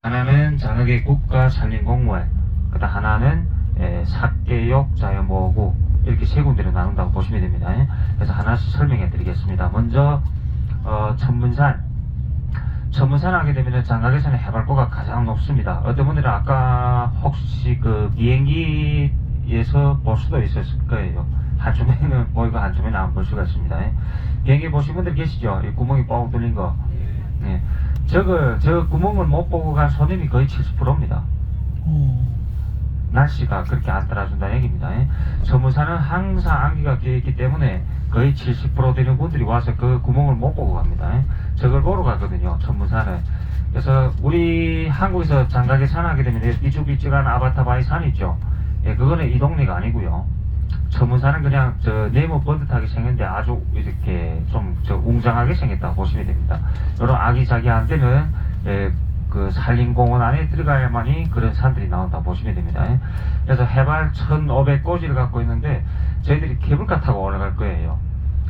하나는 장학의 국가 산림 공무원, 그다음 하나는 사계역 자연보호구, 이렇게 세 군데로 나눈다고 보시면 됩니다. 그래서 하나씩 설명해 드리겠습니다. 먼저 천문산 하게 되면 장각에서는 해발고가 가장 높습니다. 어떤 분들은 아까 혹시 그 비행기에서 볼 수도 있었을 거예요. 한쪽에는 보이고 한쪽에는 안 볼 수가 있습니다. 비행기 보신 분들 계시죠? 이 구멍이 뻥 뚫린 거. 예. 저 구멍을 못 보고 간 손님이 거의 70%입니다. 날씨가 그렇게 안 따라준다는 얘기입니다. 천문산은 항상 안개가 끼어있기 때문에 거의 70% 되는 분들이 와서 그 구멍을 못 보고 갑니다. 저걸 보러 가거든요, 천문산은. 그래서 우리 한국에서 장각에 산 하게 되면 삐쭉삐쭉한 아바타바이 산 있죠. 예, 그거는 이 동네가 아니고요. 천문산은 그냥 저 네모 번듯하게 생겼는데 아주 이렇게 좀 저 웅장하게 생겼다고 보시면 됩니다. 이런 아기자기한 데는 그 산림공원 안에 들어가야만이 그런 산들이 나온다 보시면 됩니다. 그래서 해발 1500고지를 갖고 있는데 저희들이 케이블카 타고 올라갈 거예요.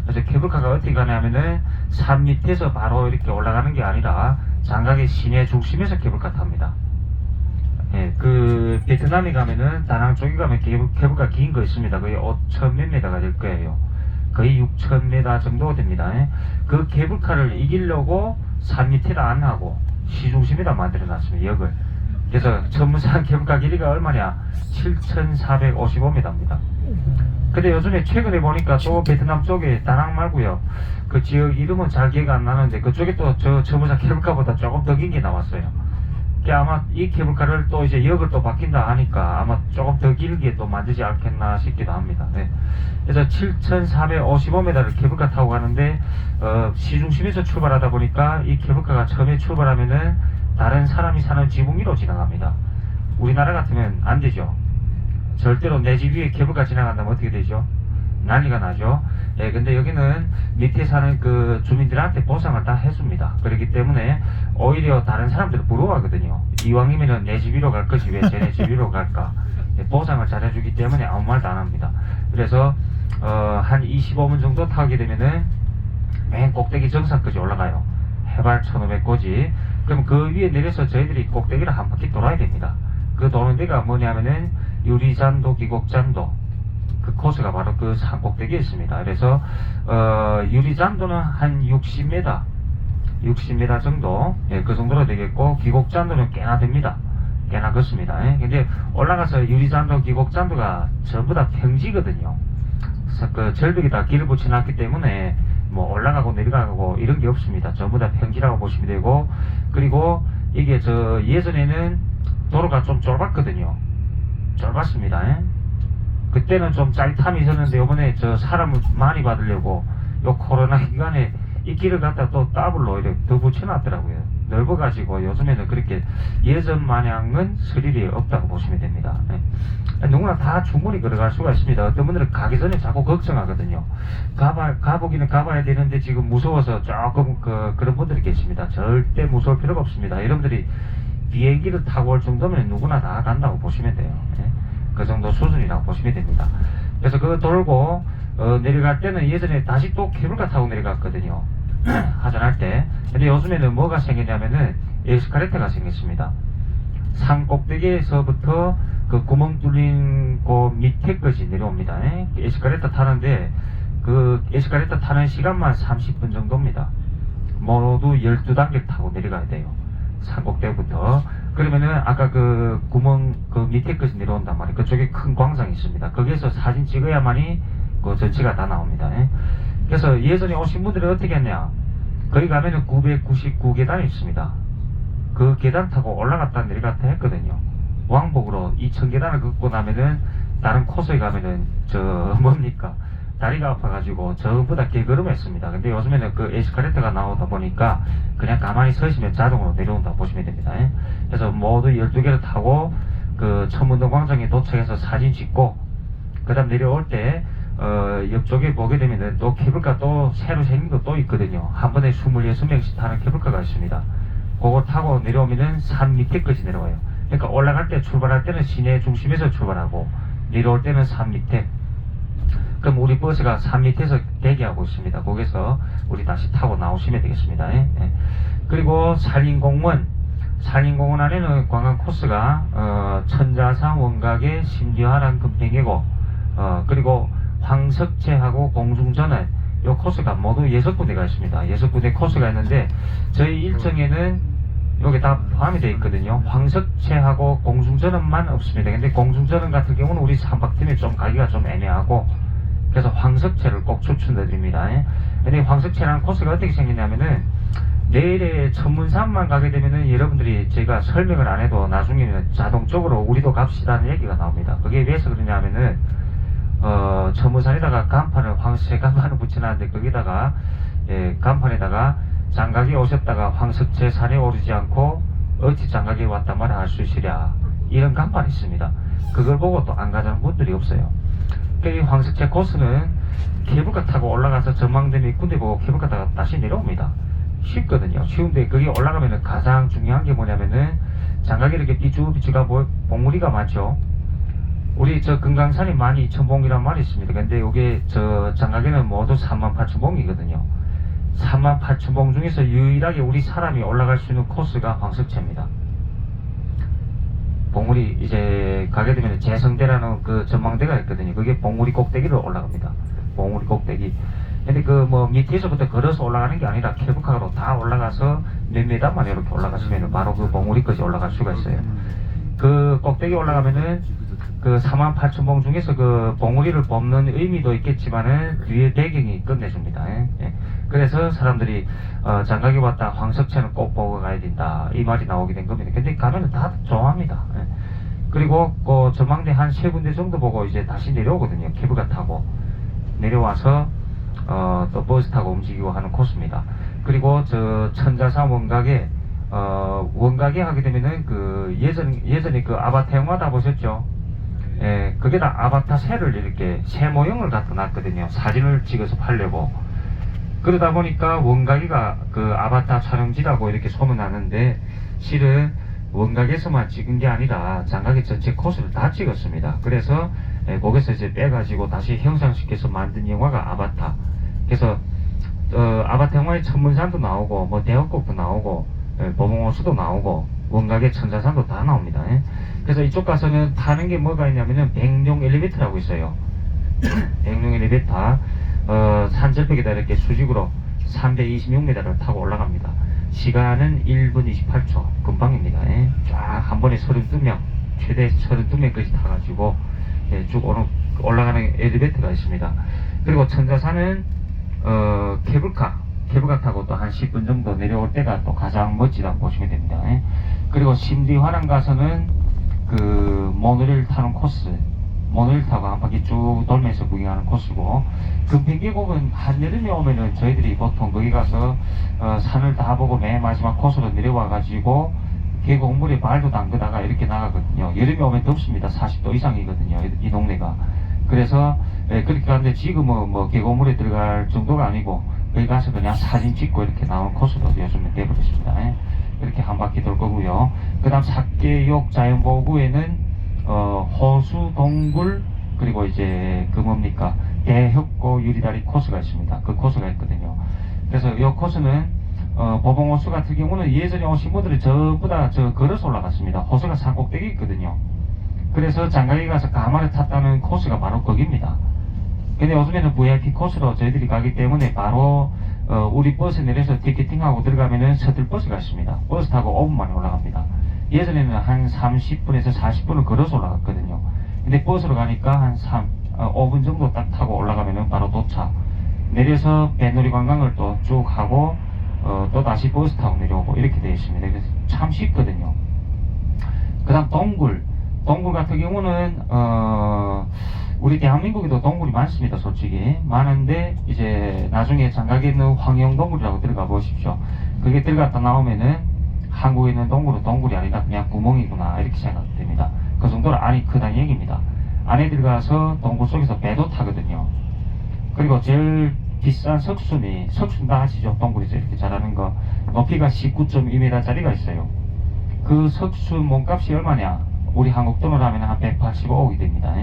그래서 케이블카가 어떻게 가냐면은 산 밑에서 바로 이렇게 올라가는 게 아니라 장각의 시내 중심에서 케이블카 탑니다. 예, 그 베트남에 가면은 다낭 쪽에 가면 케이블카 긴 거 있습니다. 거의 5천 몇 메다가 될 거예요. 거의 6천 메다 정도 됩니다. 그 케이블카를 이기려고 산 밑에다 안 하고 시중심에다 만들어 놨습니다. 역을. 그래서 천문산 케이블카 길이가 얼마냐? 7,455m입니다. 근데 요즘에 최근에 보니까 또 베트남 쪽에 다낭 말고요, 그 지역 이름은 잘 기억 안 나는데 그쪽에 또 저 천문산 케이블카보다 조금 더 긴 게 나왔어요. 아마 이 케이블카를 또 이제 역을 또 바뀐다 하니까 아마 조금 더 길게 또 만들지 않겠나 싶기도 합니다. 그래서 7,455m를 케이블카 타고 가는데 시중심에서 출발하다 보니까 이 케이블카가 처음에 출발하면은 다른 사람이 사는 지붕 위로 지나갑니다. 우리나라 같으면 안 되죠. 절대로 내 집 위에 케이블카 지나간다면 어떻게 되죠? 난리가 나죠. 근데 여기는 밑에 사는 그 주민들한테 보상을 다 해줍니다. 그렇기 때문에 오히려 다른 사람들은 부러워하거든요. 이왕이면은 내 집 위로 갈 것이 왜 쟤네 집 위로 갈까? 보상을 잘 해주기 때문에 아무 말도 안 합니다. 그래서 한 25분 정도 타게 되면은 맨 꼭대기 정상까지 올라가요. 해발 1500고지. 그럼 그 위에 내려서 저희들이 꼭대기를 한 바퀴 돌아야 됩니다. 그 도는 데가 뭐냐면은 유리잔도, 기곡잔도, 그 코스가 바로 그 산 꼭대기에 있습니다. 그래서 유리잔도는 한 60m 정도, 그 정도로 되겠고, 기곡잔도는 꽤나 됩니다. 꽤나 걷습니다. 근데 올라가서 유리잔도, 기곡잔도가 전부 다 평지거든요. 그래서 그 절벽에 다 길을 붙여놨기 때문에 뭐 올라가고 내려가고 이런 게 없습니다. 전부 다 평지라고 보시면 되고, 그리고 이게 저 예전에는 도로가 좀 좁았거든요. 좁았습니다. 그때는 좀 짜릿함이 있었는데 요번에 저 사람을 많이 받으려고 요 코로나 기간에 이 길을 갖다 또 더블로 이렇게 더 붙여놨더라고요. 넓어가지고 요즘에는 그렇게 예전 마냥은 스릴이 없다고 보시면 됩니다. 누구나 다 충분히 걸어갈 수가 있습니다. 어떤 분들은 가기 전에 자꾸 걱정하거든요. 가보기는 가봐야 되는데 지금 무서워서 조금 그런 분들이 계십니다. 절대 무서울 필요가 없습니다. 여러분들이 비행기를 타고 올 정도면 누구나 다 간다고 보시면 돼요. 그 정도 수준이라고 보시면 됩니다. 그래서 그거 돌고 내려갈 때는 예전에 다시 또 케이블카 타고 내려갔거든요. 하전할 때. 근데 요즘에는 뭐가 생기냐면은 에스카레이터가 생겼습니다. 산 꼭대기에서부터 그 구멍 뚫린 그 밑에까지 내려옵니다. 에스카레이터 타는데 그 에스카레이터 타는 시간만 30분 정도입니다. 모두 12단계 타고 내려가야 돼요. 산 꼭대기부터. 그러면은 아까 그 구멍 그 밑에까지 내려온단 말이에요. 그쪽에 큰 광장이 있습니다. 거기에서 사진 찍어야만이 그 전체가 다 나옵니다. 그래서 예전에 오신 분들은 어떻게 했냐, 거기 가면은 999계단이 있습니다. 그 계단 타고 올라갔다 내려갔다 했거든요. 왕복으로 2000계단을 걷고 나면은 다른 코스에 가면은 저 뭡니까, 다리가 아파가지고 전부 다 개걸음했습니다. 근데 요즘에는 그 에스카레이터가 나오다 보니까 그냥 가만히 서 있으면 자동으로 내려온다고 보시면 됩니다. 그래서 모두 12개를 타고 그 천문동 광장에 도착해서 사진 찍고, 그 다음 내려올 때 옆쪽에 보게 되면은 또 케이블카 또 새로 생긴 거 또 있거든요. 한 번에 26명씩 타는 케이블카가 있습니다. 그거 타고 내려오면은 산 밑에까지 내려와요. 그러니까 올라갈 때 출발할 때는 시내 중심에서 출발하고 내려올 때는 산 밑에. 그럼 우리 버스가 산 밑에서 대기하고 있습니다. 거기서 우리 다시 타고 나오시면 되겠습니다. 그리고 산림공원 산림공원 안에는 관광 코스가 천자산 원각의 심지화란 금팽이고 그리고 황석채하고 공중전은 요 코스가 모두 6군데가 있습니다. 6군데 코스가 있는데 저희 일정에는 여기 다 포함이 되어 있거든요. 황석채하고 공중전은만 없습니다. 근데 공중전은 같은 경우는 우리 삼박팀에 좀 가기가 좀 애매하고 그래서 황석채를 꼭 추천드립니다. 근데 황석채라는 코스가 어떻게 생겼냐면은 내일에 천문산만 가게 되면은 여러분들이 제가 설명을 안 해도 나중에는 자동적으로 우리도 갑시다는 얘기가 나옵니다. 그게 왜 그러냐면은 천문산에다가 간판을 황석채 간판을 붙여놨는데 거기다가 간판에다가 장각이 오셨다가 황석채 산에 오르지 않고 어찌 장각이 왔단 말을 할 수 있으랴 이런 간판이 있습니다. 그걸 보고 또 안 가자는 분들이 없어요. 이 황석채 코스는 케이블카 타고 올라가서 전망대 몇 군데 보고 케이블카 타고 다시 내려옵니다. 쉽거든요. 쉬운데 거기 올라가면은 가장 중요한 게 뭐냐면은 장각이 이렇게 삐쭉삐쭉가 봉우리가 많죠. 우리 저 금강산이 12,000봉이란 말이 있습니다. 근데 요게 저 장각에는 모두 38,000봉이거든요. 38,000봉 중에서 유일하게 우리 사람이 올라갈 수 있는 코스가 황석채입니다. 봉우리 이제 가게 되면 재성대라는 그 전망대가 있거든요. 그게 봉우리 꼭대기를 올라갑니다. 봉우리 꼭대기. 근데 그 뭐 밑에서부터 걸어서 올라가는 게 아니라 케이블카로 다 올라가서 몇 메다만 이렇게 올라가시면 바로 그 봉우리까지 올라갈 수가 있어요. 그 꼭대기 올라가면은 그 48,000봉 중에서 그 봉우리를 뽑는 의미도 있겠지만은 뒤에 배경이 끝내줍니다. 그래서 사람들이 장각이 왔다 황석채는 꼭 보고 가야 된다 이 말이 나오게 된 겁니다. 근데 가면은 다 좋아합니다. 그리고 그 전망대 한 3군데 정도 보고 이제 다시 내려오거든요. 케이블카 타고 내려와서 또 버스 타고 움직이고 하는 코스입니다. 그리고 저 천자산 원각에 원각에 하게 되면은 그 예전에 그 아바타 영화 다 보셨죠? 거기다 아바타 새를 이렇게 새 모형을 갖다 놨거든요. 사진을 찍어서 팔려고. 그러다 보니까 원각이가 그 아바타 촬영지라고 이렇게 소문나는데 실은 원각에서만 찍은 게 아니라 장각의 전체 코스를 다 찍었습니다. 그래서 거기서 이제 빼가지고 다시 형상시켜서 만든 영화가 아바타. 그래서 아바타 영화에 천문산도 나오고 뭐 대역곡도 나오고 보봉호수도 나오고 원각의 천자산도 다 나옵니다. 그래서 이쪽 가서는 타는 게 뭐가 있냐면은 백룡 엘리베이터라고 있어요. 백룡 엘리베이터 산절벽에다 이렇게 수직으로 326m를 타고 올라갑니다. 시간은 1분 28초 금방입니다. 쫙 한 번에 32명 최대 32명까지 타가지고 쭉 올라가는 엘리베이터가 있습니다. 그리고 천자산은 케이블카 타고 또 한 10분 정도 내려올 때가 또 가장 멋지다고 보시면 됩니다. 그리고 심리화랑 가서는 그 모노레일 타는 코스, 모노레일 타고 한 바퀴 쭉 돌면서 구경하는 코스고, 금팽계곡은 한여름에 오면은 저희들이 보통 거기 가서 산을 다 보고 맨 마지막 코스로 내려와 가지고 계곡물에 발도 담그다가 이렇게 나가거든요. 여름에 오면 덥습니다. 40도 이상이거든요. 이 동네가. 그래서 그렇게 가는데 지금은 뭐 계곡물에 들어갈 정도가 아니고 거기 가서 그냥 사진 찍고 이렇게 나오는 코스로 요즘에 돼버렸습니다. 이렇게 한 바퀴 돌 거고요. 그 다음 삭계욕 자연보호구에는 호수 동굴 그리고 이제 그 뭡니까 대협고 유리다리 코스가 있습니다. 그 코스가 있거든요. 그래서 이 코스는 보봉호수 같은 경우는 예전에 오신 분들이 전부 다 걸어서 올라갔습니다. 호수가 산 꼭대기 있거든요. 그래서 장가게 가서 가마를 탔다는 코스가 바로 거기입니다. 근데 요즘에는 VIP 코스로 저희들이 가기 때문에 바로 우리 버스 내려서 티켓팅하고 들어가면은 셔틀버스가 있습니다. 버스 타고 5분 만에 올라갑니다. 예전에는 한 30분에서 40분을 걸어서 올라갔거든요. 근데 버스로 가니까 한 5분 정도 딱 타고 올라가면은 바로 도착. 내려서 배놀이 관광을 또 쭉 하고 또 다시 버스 타고 내려오고 이렇게 되어 있습니다. 그래서 참 쉽거든요. 그 다음 동굴 같은 경우는 우리 대한민국에도 동굴이 많습니다. 솔직히 많은데 이제 나중에 장각에 있는 황영동굴이라고 들어가 보십시오. 그게 들어갔다 나오면은 한국에 있는 동굴은 동굴이 아니라 그냥 구멍이구나 이렇게 생각됩니다. 그 정도로 안이 크다는 얘기입니다. 안에 들어가서 동굴 속에서 배도 타거든요. 그리고 제일 비싼 석순 다 아시죠? 동굴에서 이렇게 자라는 거 높이가 19.2m 짜리가 있어요. 그 석순 몸값이 얼마냐? 우리 한국 돈으로 하면 한 185억이 됩니다.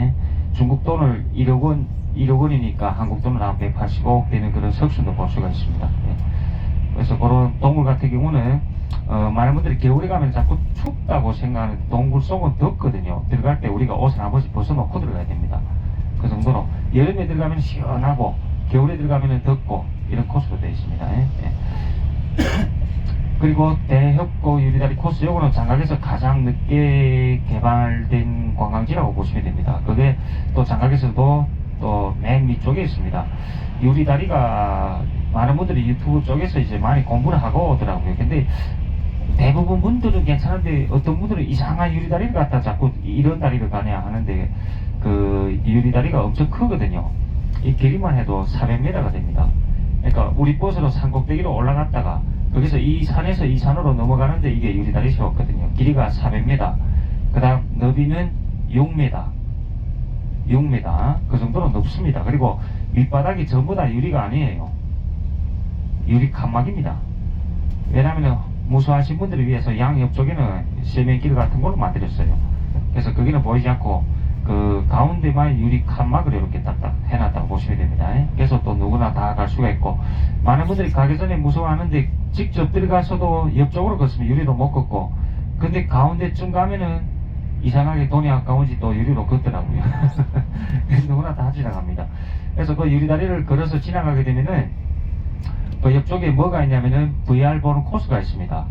중국 돈을 1억 원이니까 한국 돈으로 한 185억 되는 그런 석순도 볼 수가 있습니다. 그래서 그런 동굴 같은 경우는 많은 분들이 겨울에 가면 자꾸 춥다고 생각하는데 동굴 속은 덥거든요. 들어갈 때 우리가 옷을 한 번씩 벗어놓고 들어가야 됩니다. 그 정도로 여름에 들어가면 시원하고 겨울에 들어가면 덥고 이런 코스로 되어 있습니다. 예. 그리고 대협고 유리다리 코스, 요거는 장각에서 가장 늦게 개발된 관광지라고 보시면 됩니다. 그게 또 장각에서도 또 맨 위쪽에 있습니다. 유리다리가 많은 분들이 유튜브 쪽에서 이제 많이 공부를 하고 오더라고요. 근데 대부분 분들은 괜찮은데 어떤 분들은 이상한 유리다리를 갖다 자꾸 이런 다리를 가냐 하는데, 그 유리다리가 엄청 크거든요. 이 길이만 해도 400m가 됩니다. 그러니까 우리 버스로 산꼭대기로 올라갔다가 거기서 이 산에서 이 산으로 넘어가는데 이게 유리다리 세웠거든요. 길이가 400m, 그 다음 너비는 6m, 그 정도로 높습니다. 그리고 밑바닥이 전부 다 유리가 아니에요. 유리 칸막입니다. 왜냐하면 무서워하신 분들을 위해서 양옆쪽에는 세면길 같은 걸로 만들었어요. 그래서 거기는 보이지 않고 그 가운데만 유리 칸막을 이렇게 딱딱 해놨다고 보시면 됩니다. 그래서 또 누구나 다 갈 수가 있고, 많은 분들이 가기 전에 무서워하는데 직접 들어가서도 옆쪽으로 걷으면 유리로 못 걷고, 근데 가운데쯤 가면은 이상하게 돈이 아까운지 또 유리로 걷더라고요. 누구나 다 지나갑니다. 그래서 그 유리다리를 걸어서 지나가게 되면은 그 옆쪽에 뭐가 있냐면은 VR 보는 코스가 있습니다.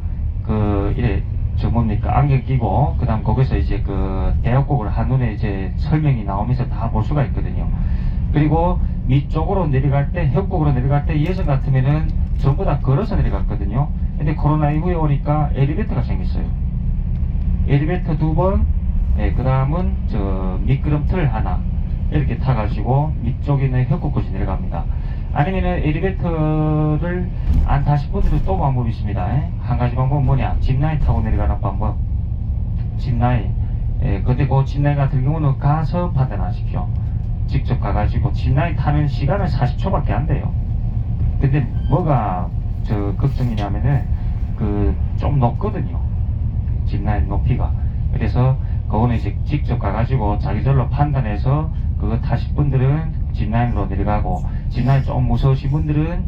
그 이래 저 뭡니까 안경 끼고 그 다음 거기서 이제 그 대역곡을 한눈에 이제 설명이 나오면서 다 볼 수가 있거든요. 그리고 밑쪽으로 내려갈 때, 협곡으로 내려갈 때 예전 같으면은 전부 다 걸어서 내려갔거든요. 근데 코로나 이후에 오니까 엘리베이터가 생겼어요. 엘리베이터 2번, 그 다음은 저 미끄럼틀 하나 이렇게 타가지고 밑쪽에 있는 협곡까지 내려갑니다. 아니면은 엘리베이터를 안 타신 분들은 또 방법이 있습니다. 한 가지 방법은 뭐냐, 짚라인 타고 내려가는 방법. 짚라인. 근데 그 짚라인 같은 경우는 가서 판단하십시오. 직접 가가지고 짚라인 타는 시간은 40초밖에 안 돼요. 근데 뭐가 저 걱정이냐면은 그 좀 높거든요. 짚라인 높이가. 그래서 그거는 이제 직접 가가지고 자기절로 판단해서 그거 타실 분들은 짚라인으로 내려가고, 짚라인 좀 무서우신 분들은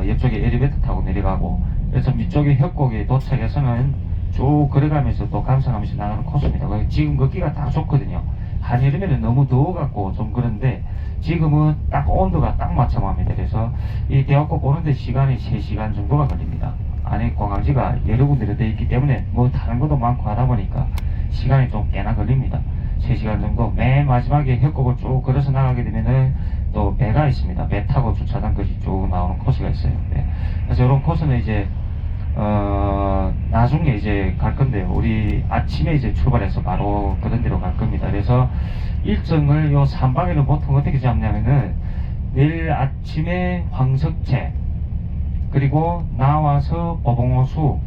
옆쪽에 엘리베이터 타고 내려가고, 그래서 밑쪽에 협곡에 도착해서는 쭉 걸어가면서 또 감상하면서 나가는 코스입니다. 지금 걷기가 다 좋거든요. 한여름에는 너무 더워갖고 좀 그런데 지금은 딱 온도가 딱 맞춰합니다. 그래서 이 대역곡 오는데 시간이 3시간 정도가 걸립니다. 안에 관광지가 여러 군데로 되어 있기 때문에 뭐 다른 것도 많고 하다 보니까 시간이 좀 꽤나 걸립니다. 3시간 정도. 맨 마지막에 협곡을 쭉 걸어서 나가게 되면은 또 배가 있습니다. 배 타고 주차장까지 쭉 나오는 코스가 있어요. 네. 그래서 이런 코스는 이제 나중에 이제 갈 건데요. 우리 아침에 이제 출발해서 바로 그런 데로 갈 겁니다. 그래서 일정을 요 3박에는 보통 어떻게 잡냐면은 내일 아침에 황석채, 그리고 나와서 보봉호수,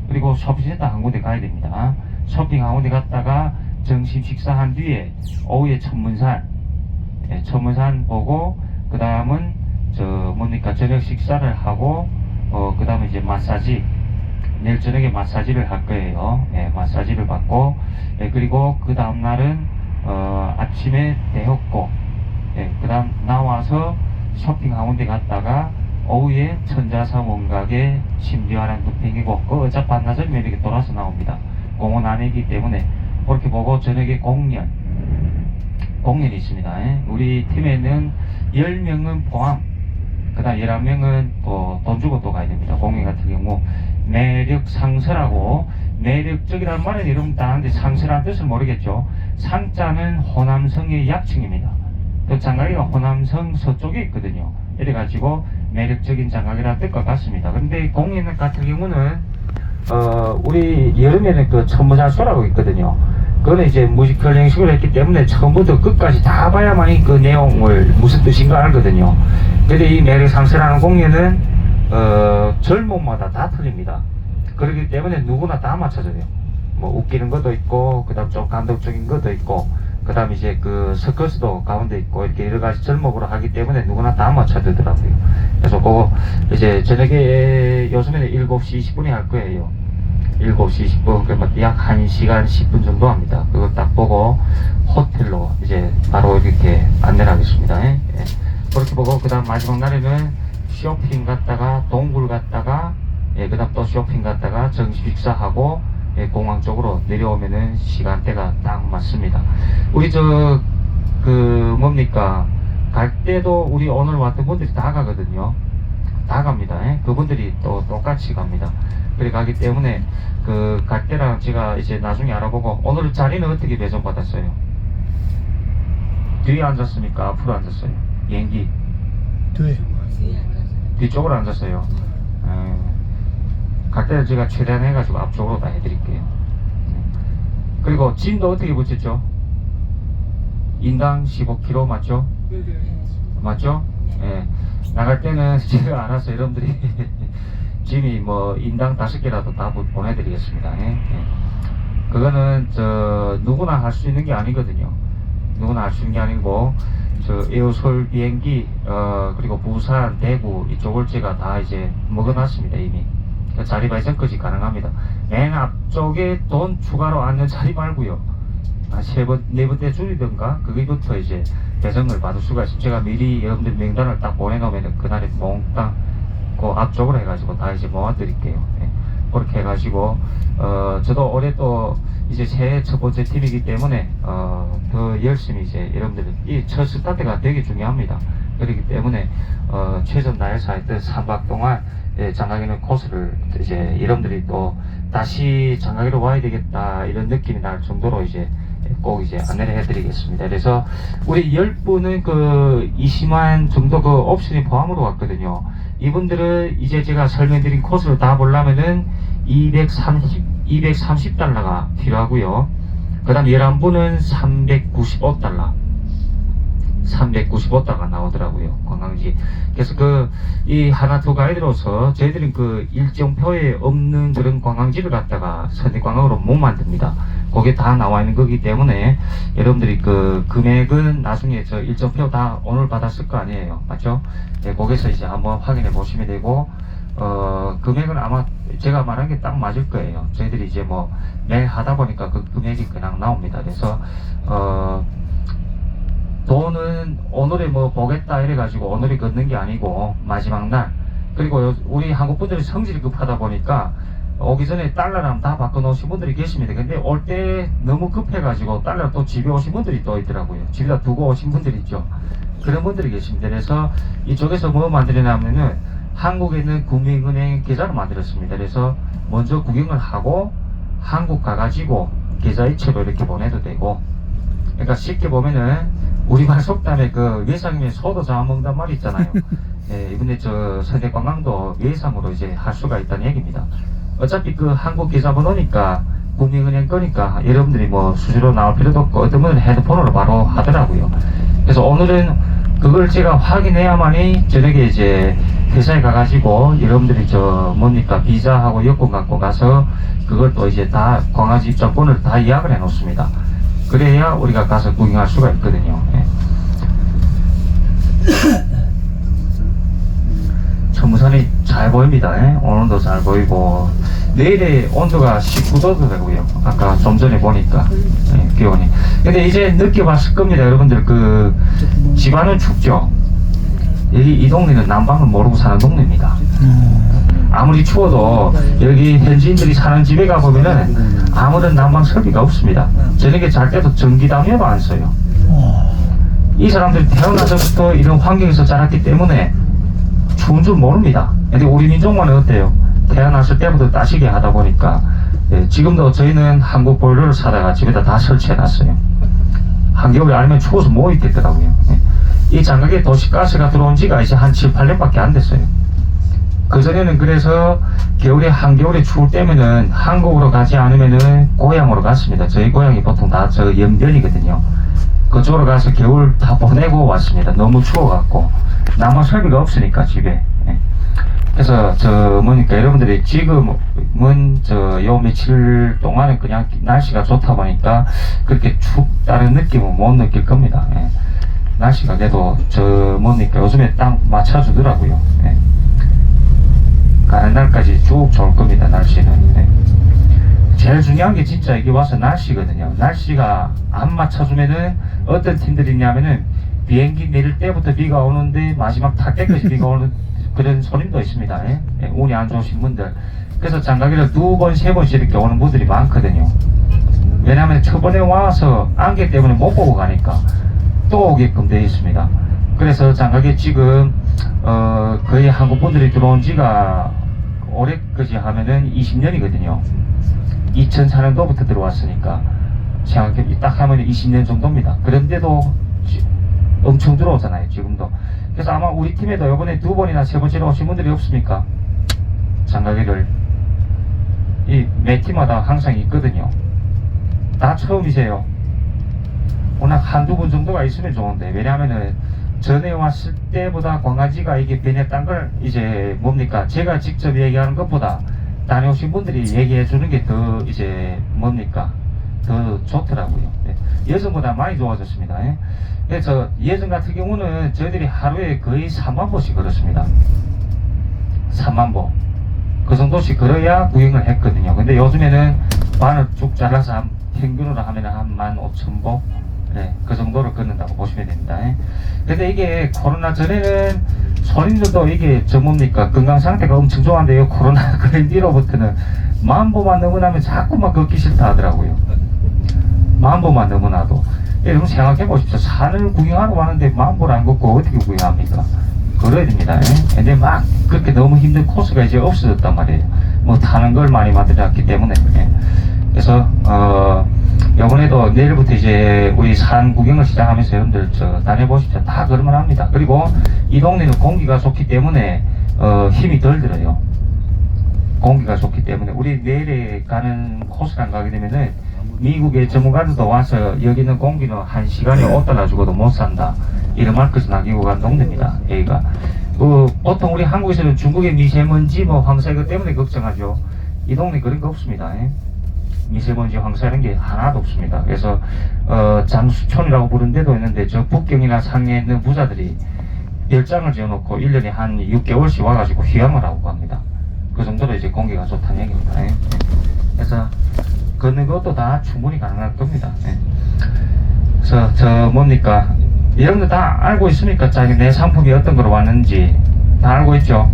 그리고 쇼핑센터 한 군데 가야 됩니다. 쇼핑 한 군데 갔다가 점심 식사한 뒤에 오후에 천문산, 천문산 보고 그 다음은 저 뭡니까 저녁 식사를 하고 그 다음에 이제 마사지, 내일 저녁에 마사지를 할 거예요. 마사지를 받고, 그리고 그 다음 날은 아침에 대협곡, 그 다음 나와서 쇼핑 한 군데 갔다가 오후에 천자산 원각에 심리화랑 뚝팽이고, 그 어차피 반나절이면 이렇게 돌아서 나옵니다. 공원 안이기 때문에 그렇게 보고 저녁에 공연이 있습니다. 우리 팀에는 10명은 포함, 그 다음 11명은 또 돈 주고 또 가야 됩니다. 공연 같은 경우 매력 상서라고, 매력적이라는 말은 여러분 다 아는데 상서라는 뜻을 모르겠죠. 상자는 호남성의 약칭입니다. 그 장가기가 호남성 서쪽에 있거든요. 이래가지고 매력적인 장가기라는 뜻과 같습니다. 근데 공연 같은 경우는 우리 여름에는 그 천문산소라고 있거든요. 그거는 이제 뮤지컬 형식으로 했기 때문에 처음부터 끝까지 다 봐야만이 그 내용을 무슨 뜻인가 알거든요. 근데 이 매력상서라는 공연은 절목마다 다 틀립니다. 그렇기 때문에 누구나 다 맞춰져요. 뭐 웃기는 것도 있고, 그 다음 좀 감동적인 것도 있고, 그 다음 이제 그 서커스도 가운데 있고, 이렇게 여러 가지 절목으로 하기 때문에 누구나 다 맞춰지더라고요. 그래서 그거 이제 저녁에 요즘에는 7시 20분에 할 거예요. 7시 20분, 그러니까 약 1시간 10분 정도 합니다. 그거 딱 보고 호텔로 이제 바로 이렇게 안내를 하겠습니다. 그렇게 보고 그 다음 마지막 날에는 쇼핑 갔다가 동굴 갔다가 그 다음 또 쇼핑 갔다가 점심 식사하고 공항 쪽으로 내려오면은 시간대가 딱 맞습니다. 우리 뭡니까, 갈 때도 우리 오늘 왔던 분들이 다 가거든요. 다 갑니다. 그분들이 또 똑같이 갑니다. 그래 가기 때문에 갈 때랑 제가 이제 나중에 알아보고, 오늘 자리는 어떻게 배정받았어요? 뒤에 앉았습니까? 앞으로 앉았어요? 비행기 뒤쪽으로 앉았어요. 갈 때는 제가 최대한 해가지고 앞쪽으로 다 해드릴게요. 그리고 짐도 어떻게 붙였죠? 인당 15kg 맞죠? 맞죠? 예. 나갈 때는 제가 알아서 여러분들이 짐이 뭐 인당 5개라도 다 보내드리겠습니다. 예. 그거는 누구나 할 수 있는 게 아니거든요. 누구나 할 수 있는 게 아니고, 에어서울 비행기 그리고 부산, 대구 이쪽을 제가 다 이제 먹어놨습니다. 이미 자리 발생까지 가능합니다. 맨 앞쪽에 돈 추가로 앉는 자리 말고요, 네 번째 줄이든가 거기부터 이제 배정을 받을 수가 있습니다. 제가 미리 여러분들 명단을 딱 보내놓으면 그날에 몽땅 그 앞쪽으로 해가지고 다 이제 모아드릴게요. 그렇게 해가지고 저도 올해 또 이제 새해 첫 번째 팀이기 때문에 더 열심히 이제 여러분들 이 첫 스타트가 되게 중요합니다. 그렇기 때문에 최선 다해서 하여튼 3박 동안 장가기는 코스를 이제 여러분들이 또 다시 장가기로 와야 되겠다 이런 느낌이 날 정도로 이제 꼭 이제 안내를 해드리겠습니다. 그래서 우리 10분은 20만 정도 옵션이 포함으로 왔거든요. 이분들은 이제 제가 설명드린 코스를 다 보려면은 230달러가 필요하고요. 그 다음 11분은 395달러가 나오더라고요, 관광지. 그래서 이 하나투 가이드로서 저희들은 일정표에 없는 그런 관광지를 갖다가 선택관광으로 못 만듭니다. 그게 다 나와 있는 거기 때문에 여러분들이 금액은 나중에 일정표 다 오늘 받았을 거 아니에요, 맞죠? 거기서 이제 한번 확인해 보시면 되고, 금액은 아마 제가 말한 게 딱 맞을 거예요. 저희들이 이제 뭐 매일 하다 보니까 그 금액이 그냥 나옵니다. 그래서 돈은 오늘에 뭐 보겠다 이래가지고 오늘이 걷는 게 아니고 마지막 날, 그리고 우리 한국 분들이 성질이 급하다 보니까 오기 전에 달러랑 다 바꿔놓으신 분들이 계십니다. 근데 올 때 너무 급해가지고 달러 또 집에 오신 분들이 또 있더라고요. 집에다 두고 오신 분들이 있죠. 그런 분들이 계십니다. 그래서 이쪽에서 뭐 만들어냐면은 한국에 있는 국민은행 계좌를 만들었습니다. 그래서 먼저 구경을 하고 한국 가가지고 계좌 이체로 이렇게 보내도 되고, 그러니까 쉽게 보면은 우리말 속담에 외상이면 소도 잡아먹는단 말이 있잖아요. 이번에 선택관광도 외상으로 이제 할 수가 있다는 얘기입니다. 어차피 한국 계좌번호니까 국민은행 거니까 여러분들이 뭐 수시로 나올 필요도 없고 어떤 분은 핸드폰으로 바로 하더라고요. 그래서 오늘은 그걸 제가 확인해야만이 저녁에 이제 회사에 가가지고 여러분들이 비자하고 여권 갖고 가서 그걸 또 이제 다 관광지 입장권을 다 예약을 해 놓습니다. 그래야 우리가 가서 구경할 수가 있거든요. 천무산이 잘 보입니다. 오늘도 잘 보이고, 내일의 온도가 19도더라고요. 아까 좀 전에 보니까 기온이. 근데 이제 느껴봤을 겁니다. 여러분들 집안은 춥죠. 이 동네는 난방을 모르고 사는 동네입니다. 아무리 추워도 여기 현지인들이 사는 집에 가보면은 아무런 난방 설비가 없습니다. 저녁에 잘 때도 전기담요도 안 써요. 이 사람들이 태어나서부터 이런 환경에서 자랐기 때문에 추운 줄 모릅니다. 근데 우리 민족만은 어때요? 태어났을 때부터 따시게 하다 보니까 지금도 저희는 한국 보일러를 사다가 집에다 다 설치해놨어요. 한겨울에 아니면 추워서 못 있겠더라고요. 이 장각에 도시가스가 들어온 지가 이제 한 7, 8년밖에 안 됐어요. 그전에는 그래서 겨울에 한겨울에 추울 때면은 한국으로 가지 않으면은 고향으로 갔습니다. 저희 고향이 보통 다 영변이거든요. 그쪽으로 가서 겨울 다 보내고 왔습니다. 너무 추워갖고 난방 설비가 없으니까 집에. 그래서 뭐니까 여러분들이 지금은 요 며칠 동안은 그냥 날씨가 좋다 보니까 그렇게 춥다는 느낌은 못 느낄 겁니다. 날씨가 그래도 뭐니까 요즘에 딱 맞춰주더라고요. 가는 날까지 쭉 좋을 겁니다. 날씨는. 제일 중요한 게 진짜 이게 와서 날씨거든요. 날씨가 안 맞춰주면은 어떤 팀들이 있냐면은 비행기 내릴 때부터 비가 오는데 마지막 탈 때까지 비가 오는 그런 손님도 있습니다. 예? 예, 운이 안 좋으신 분들. 그래서 장가기를 2번, 3번씩 이렇게 오는 분들이 많거든요. 왜냐하면 초반에 와서 안개 때문에 못 보고 가니까 또 오게끔 되어 있습니다. 그래서 장가기 지금 거의 한국 분들이 들어온 지가 올해까지 하면은 20년이거든요. 2004년도부터 들어왔으니까 생각해 딱 하면 20년 정도입니다. 그런데도 엄청 들어오잖아요, 지금도. 그래서 아마 우리 팀에도 이번에 2번이나 3번째로 오신 분들이 없습니까? 장가기를 매 팀마다 항상 있거든요. 다 처음이세요. 워낙 한두 분 정도가 있으면 좋은데, 왜냐하면은 전에 왔을 때보다 관광지가 이게 변했다는 걸 이제 뭡니까? 제가 직접 얘기하는 것보다 다녀오신 분들이 얘기해 주는 게 더 이제 뭡니까? 더 좋더라고요. 예전보다 많이 좋아졌습니다. 그래서 예전 같은 경우는 저희들이 하루에 거의 3만 보씩 걸었습니다. 3만 보. 그 정도씩 걸어야 구경을 했거든요. 근데 요즘에는 반을 쭉 잘라서 평균으로 하면 한 15,000보? 네, 그 정도를 걷는다고 보시면 됩니다. 근데 이게 코로나 전에는 손님들도 이게 뭡니까? 건강 상태가 엄청 좋았는데요. 코로나 걸린 뒤로부터는 10,000보만 넘어나면 자꾸만 걷기 싫다 하더라고요. 10,000보만 넘어나도. 여러분 생각해 보십시오. 산을 구경하러 왔는데 10,000보를 안 걷고 어떻게 구경합니까? 걸어야 됩니다. 근데 막 그렇게 너무 힘든 코스가 이제 없어졌단 말이에요. 뭐 타는 걸 많이 만들었기 때문에. 그래서 이번에도 내일부터 이제 우리 산 구경을 시작하면서 여러분들 다녀보십시오. 다 걸을만 합니다. 그리고 이 동네는 공기가 좋기 때문에 힘이 덜 들어요. 공기가 좋기 때문에. 우리 내일에 가는 코스랑 가게 되면은 미국의 전문가들도 와서 여기는 공기는 1시간에 $5 주고도 못 산다, 이런 말까지 남기고 간 동네입니다. 여기가 보통 우리 한국에서는 중국의 미세먼지 황사 이것 때문에 걱정하죠. 이 동네 그런 거 없습니다. 미세먼지 황사 이런 게 하나도 없습니다. 그래서 장수촌이라고 부르는 데도 있는데 저 북경이나 상해에 있는 부자들이 별장을 지어놓고 1년에 한 6개월씩 와가지고 휴양을 하고 갑니다. 그 정도로 이제 공기가 좋다는 얘기입니다. 그래서 걷는 것도 다 충분히 가능할 겁니다. 그래서 뭡니까? 여러분들 다 알고 있습니까? 자기 내 상품이 어떤 거로 왔는지 다 알고 있죠?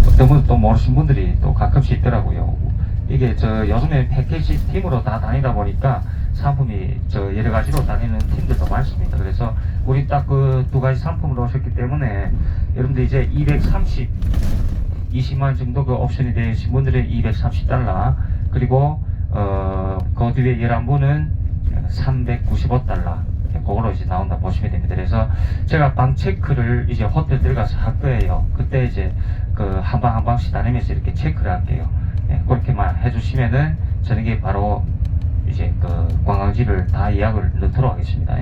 어떤 분들 또 모르신 분들이 또 가끔씩 있더라고요. 이게 요즘에 패키지 팀으로 다 다니다 보니까 상품이 여러 가지로 다니는 팀들도 많습니다. 그래서 우리 딱 그 2가지 상품으로 오셨기 때문에 여러분들 이제 20만 정도 그 옵션이 되신 분들은 $230, 그리고 그 뒤에 11분은 $395, 그거로 이제 나온다 보시면 됩니다. 그래서 제가 방 체크를 이제 호텔 들어가서 할 거예요. 그때 이제 그 한 방 한 방씩 다니면서 이렇게 체크를 할게요. 그렇게만 해주시면은 저녁에 바로 이제 그 관광지를 다 예약을 넣도록 하겠습니다.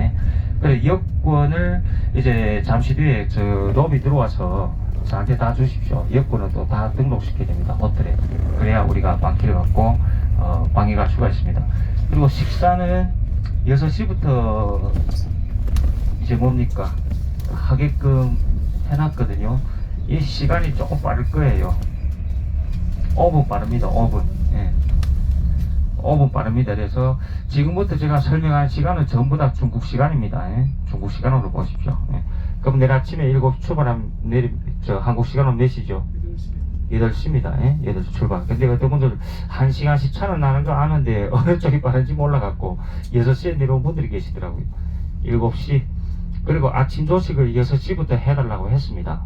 그리고 여권을 이제 잠시 뒤에 로비 들어와서 저한테 다 주십시오. 여권은 또 다 등록시켜야 됩니다, 호텔에. 그래야 우리가 방키를 갖고 방에 갈 수가 있습니다. 그리고 식사는 6시부터 이제 뭡니까? 하게끔 해놨거든요. 이 시간이 조금 빠를 거예요. 5분 빠릅니다. 5분. 5분 빠릅니다. 그래서 지금부터 제가 설명한 시간은 전부 다 중국 시간입니다. 중국 시간으로 보십시오. 그럼 내일 아침에 7시 출발하면 내일 한국 시간은 몇 시죠? 8시입니다. 8시 출발. 근데 어떤 분들 1시간씩 차는 나는 거 아는데 어느 쪽이 빠른지 몰라갖고 6시에 내려온 분들이 계시더라고요. 7시. 그리고 아침 조식을 6시부터 해달라고 했습니다.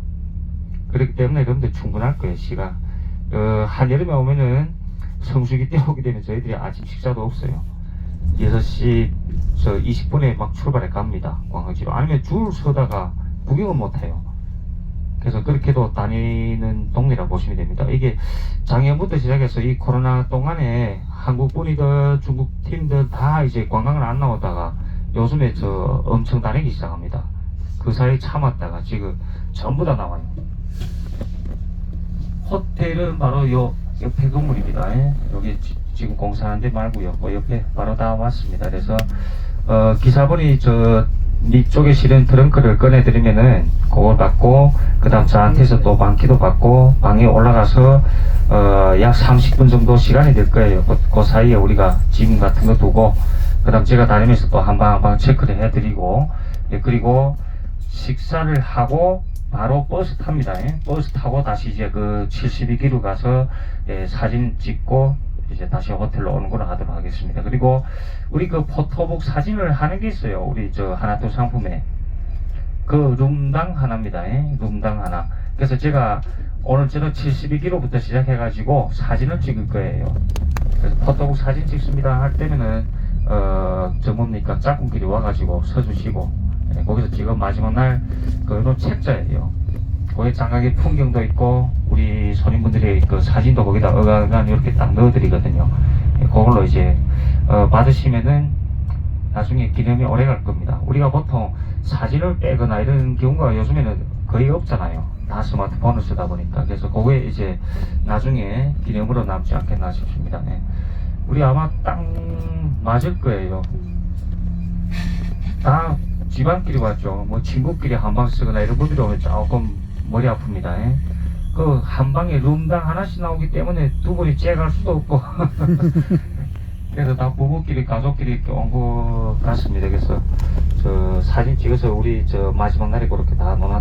그렇기 때문에 여러분들 충분할 거예요, 시간. 한여름에 오면은 성수기 때 오게 되면 저희들이 아침 식사도 없어요. 6시 20분에 막 출발해 갑니다, 관광지로. 아니면 줄 서다가 구경은 못해요. 그래서 그렇게도 다니는 동네라고 보시면 됩니다. 이게 작년부터 시작해서 이 코로나 동안에 한국 분이든 중국 팀들 다 이제 관광을 안 나오다가 요즘에 엄청 다니기 시작합니다. 그 사이 참았다가 지금 전부 다 나와요. 호텔은 바로 요 옆에 건물입니다. 여기 지금 공사하는 데 말고요. 그 옆에 바로 다 왔습니다. 그래서 기사분이 이쪽에 실은 트렁크를 꺼내드리면은 그걸 받고 그 다음 저한테서 또 방키도 받고 방에 올라가서 약 30분 정도 시간이 될 거예요. 그 사이에 우리가 짐 같은 거 두고 그 다음 제가 다니면서 또 한 방 한 방 체크를 해드리고 그리고 식사를 하고 바로 버스 탑니다. 예. 버스 타고 다시 이제 그 72기로 가서 예, 사진 찍고 이제 다시 호텔로 오는 걸로 하도록 하겠습니다. 그리고 우리 그 포토북 사진을 하는 게 있어요. 우리 저 하나또 상품에 그 룸당 하나입니다. 예. 룸당 하나. 그래서 제가 오늘 저는 72기로부터 시작해가지고 사진을 찍을 거예요. 그래서 포토북 사진 찍습니다 할 때면은 저 뭡니까 짝꿍끼리 와가지고 서주시고 예, 거기서 지금 마지막 날 그거 책자예요. 거기 장각의 풍경도 있고 우리 손님분들의 그 사진도 거기다 어간간 이렇게 딱 넣어드리거든요. 예, 그걸로 이제 받으시면은 나중에 기념이 오래 갈 겁니다. 우리가 보통 사진을 빼거나 이런 경우가 요즘에는 거의 없잖아요. 다 스마트폰을 쓰다 보니까. 그래서 그게 이제 나중에 기념으로 남지 않겠나 싶습니다. 네. 우리 아마 딱 맞을 거예요. 다 집안끼리 왔죠. 뭐 친구끼리 한방 쓰거나 이런 분들이 오면 조금 머리 아픕니다. 예. 그 한방에 룸당 하나씩 나오기 때문에 두 분이 째갈 수도 없고 그래서 다 부부끼리 가족끼리 이렇게 온 것 같습니다. 그래서 저 사진 찍어서 우리 저 마지막 날에 그렇게 다 노는